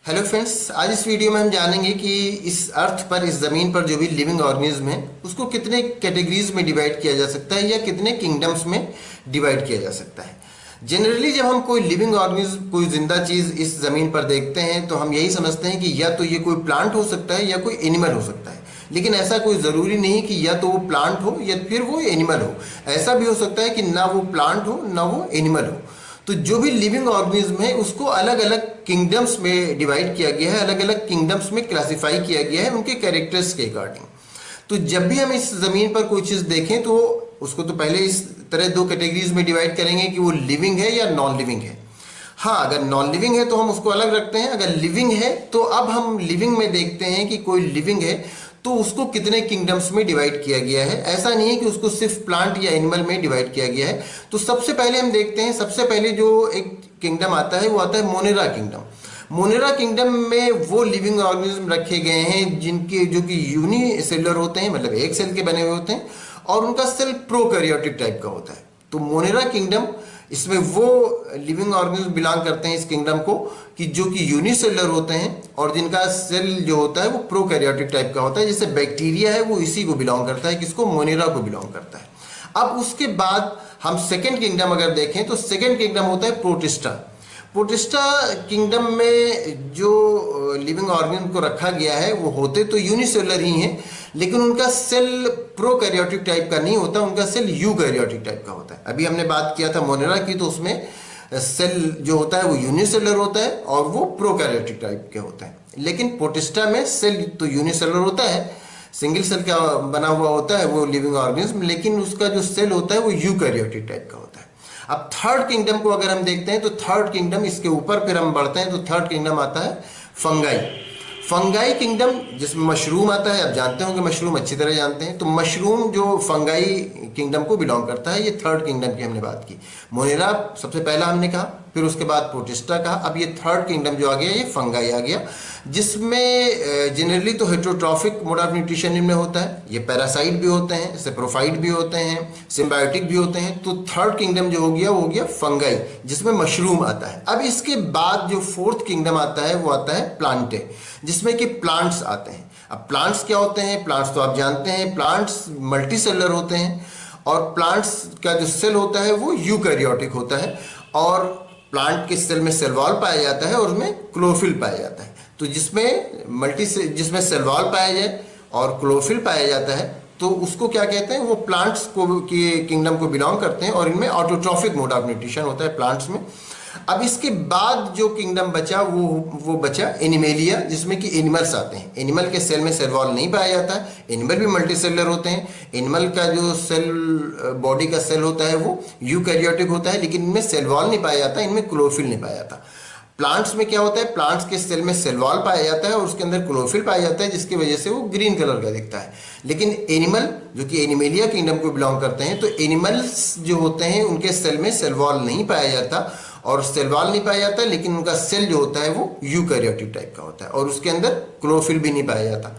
Hello friends, आज इस video में हम जानेंगे कि इस अर्थ पर, इस ज़मीन पर जो भी लिविंग ऑर्गेनिज्म है उसको कितने कैटेगरीज में डिवाइड किया जा सकता है या कितने किंगडम्स में डिवाइड किया जा सकता है। जनरली जब हम कोई लिविंग ऑर्गेनिज्म, कोई जिंदा चीज़ इस ज़मीन पर देखते हैं तो हम यही समझते हैं कि या तो ये कोई प्लांट हो सकता है या कोई एनिमल हो सकता है। लेकिन ऐसा कोई ज़रूरी नहीं कि या तो वो प्लांट हो या फिर वो एनिमल हो। ऐसा भी हो सकता है कि ना वो प्लांट हो ना वो एनिमल हो। तो जो भी लिविंग ऑर्गेनिज्म है उसको अलग अलग किंगडम्स में डिवाइड किया गया है, अलग अलग किंगडम्स में क्लासिफाई किया गया है उनके कैरेक्टर्स के अकॉर्डिंग। तो जब भी हम इस ज़मीन पर कोई चीज़ देखें तो उसको तो पहले इस तरह दो कैटेगरीज में डिवाइड करेंगे कि वो लिविंग है या नॉन लिविंग है। हाँ, अगर नॉन लिविंग है तो हम उसको अलग रखते हैं। अगर लिविंग है तो अब हम लिविंग में देखते हैं कि कोई लिविंग है तो उसको कितने किंगडम्स में डिवाइड किया गया है। ऐसा नहीं है कि उसको सिर्फ प्लांट या एनिमल में डिवाइड किया गया है। तो सबसे पहले हम देखते हैं, सबसे पहले जो एक किंगडम आता है वो आता है मोनेरा किंगडम। मोनेरा किंगडम में वो लिविंग ऑर्गेनिज्म रखे गए हैं जिनके जो कि यूनिसेलुलर होते हैं, मतलब एक सेल के बने हुए होते हैं और उनका सेल प्रोकैरियोटिक टाइप का होता है। तो मोनेरा किंगडम, इसमें वो लिविंग ऑर्गेनिज्म बिलोंग करते हैं इस किंगडम को कि जो कि यूनिसेलुलर होते हैं और जिनका सेल जो होता है वो प्रोकैरियोटिक टाइप का होता है। जैसे बैक्टीरिया है वो इसी को बिलोंग करता है, किसको? मोनेरा को बिलोंग करता है। अब उसके बाद हम सेकेंड किंगडम अगर देखें तो सेकेंड किंगडम होता है प्रोटिस्टा। प्रोटिस्टा किंगडम में जो लिविंग ऑर्गेनिज्म को रखा गया है वो होते तो यूनिसेलुलर ही हैं, लेकिन उनका सेल प्रोकैरियोटिक टाइप का नहीं होता, उनका सेल यूकैरियोटिक टाइप का होता है। अभी हमने बात किया था मोनेरा की, तो उसमें सेल जो होता है वो यूनिसेलुलर होता है और वो प्रोकैरियोटिक टाइप के होता है। लेकिन प्रोटिस्टा में सेल तो यूनिसेलुलर होता है, सिंगल सेल का बना हुआ होता है वो लिविंग ऑर्गेनिज्म, लेकिन उसका जो सेल होता है वो यूकैरियोटिक टाइप का होता है। अब थर्ड किंगडम को अगर हम देखते हैं तो थर्ड किंगडम, इसके ऊपर फिर हम बढ़ते हैं तो थर्ड किंगडम आता है फंगाई। फंगाई किंगडम जिसमें मशरूम आता है। आप जानते होंगे, मशरूम अच्छी तरह जानते हैं। तो मशरूम जो फंगाई किंगडम को बिलोंग करता है, ये थर्ड किंगडम की हमने बात की। मोनेरा सबसे पहला हमने कहा, फिर उसके बाद प्रोटिस्टा कहा, अब ये थर्ड किंगडम जो आ गया ये फंगाई आ गया, जिसमें जनरली तो हेटेरोट्रॉफिक मोड ऑफ न्यूट्रिशन इनमें होता है। ये पैरासाइट भी होते हैं, सेप्रोफाइट भी होते हैं, सिम्बायोटिक भी होते हैं। तो थर्ड किंगडम जो हो गया वो हो गया फंगाई, जिसमें मशरूम आता है। अब इसके बाद जो फोर्थ किंगडम आता है वो आता है प्लांटे, जिसमें कि प्लांट्स आते हैं। अब प्लांट्स क्या होते हैं? प्लांट्स तो आप जानते हैं, प्लांट्स मल्टी सेलुलर होते हैं और प्लांट्स का जो सेल होता है वो यूकैरियोटिक होता है और प्लांट के सेल में सेल वॉल पाया जाता है और उसमें क्लोरोफिल पाया जाता है। तो जिसमें सेल वॉल पाया जाए और क्लोरोफिल पाया जाता है तो उसको क्या कहते हैं? वो प्लांट्स को की किंगडम को बिलोंग करते हैं और इनमें ऑटोट्रॉफिक मोड ऑफ न्यूट्रिशन होता है प्लांट्स में। अब इसके बाद जो किंगडम बचा वो बचा एनिमेलिया, जिसमें कि एनिमल्स आते हैं। एनिमल के सेल में सेल वॉल नहीं पाया जाता है, एनिमल भी मल्टी सेलुलर होते हैं। एनिमल का जो सेल, बॉडी का सेल होता है वो यूकैरियोटिक होता है, लेकिन इनमें सेल वॉल नहीं पाया जाता, इनमें क्लोरोफिल नहीं पाया जाता। प्लांट्स में क्या होता है? प्लांट्स के सेल में सेल वॉल पाया जाता है और उसके अंदर क्लोरोफिल पाया जाता है, जिसकी वजह से वो ग्रीन कलर का दिखता है। लेकिन एनिमल जो कि एनिमेलिया किंगडम को बिलोंग करते हैं, तो एनिमल्स जो होते हैं उनके सेल में सेल वॉल नहीं पाया जाता और सेल वॉल नहीं पाया जाता, लेकिन उनका सेल जो होता है वो यूकैरियोटिक टाइप का होता है और उसके अंदर क्लोरोफिल भी नहीं पाया जाता।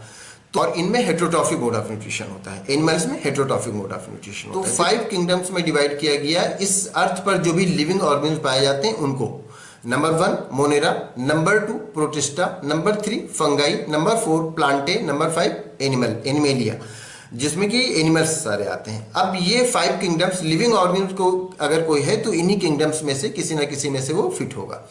तो और इनमें हेटेरोट्रॉफिक मोड ऑफ न्यूट्रिशन होता है। एनिमल्स में हेटेरोट्रॉफिक मोड ऑफ न्यूट्रिशन होता है। तो 5 किंगडम्स में डिवाइड किया गया इस अर्थ पर जो भी लिविंग ऑर्गेनिज्म पाए जाते हैं उनको। Number 1 Monera, number 2 protista, number 3 fungi, number 4 Plantae, number 5 animalia, जिसमें कि एनिमल्स सारे आते हैं। अब ये 5 किंगडम्स लिविंग ऑर्गेनिज्म को अगर कोई है तो इन्हीं किंगडम्स में से किसी ना किसी में से वो फिट होगा।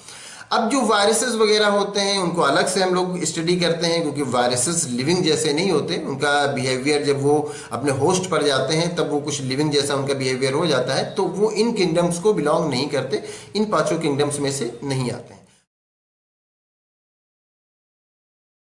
अब जो वायरसेस वगैरह होते हैं उनको अलग से हम लोग स्टडी करते हैं, क्योंकि वायरसेस लिविंग जैसे नहीं होते। उनका बिहेवियर जब वो अपने होस्ट पर जाते हैं तब वो कुछ लिविंग जैसा उनका बिहेवियर हो जाता है, तो वो इन किंगडम्स को बिलोंग नहीं करते, इन 5 किंगडम्स में से नहीं आते हैं।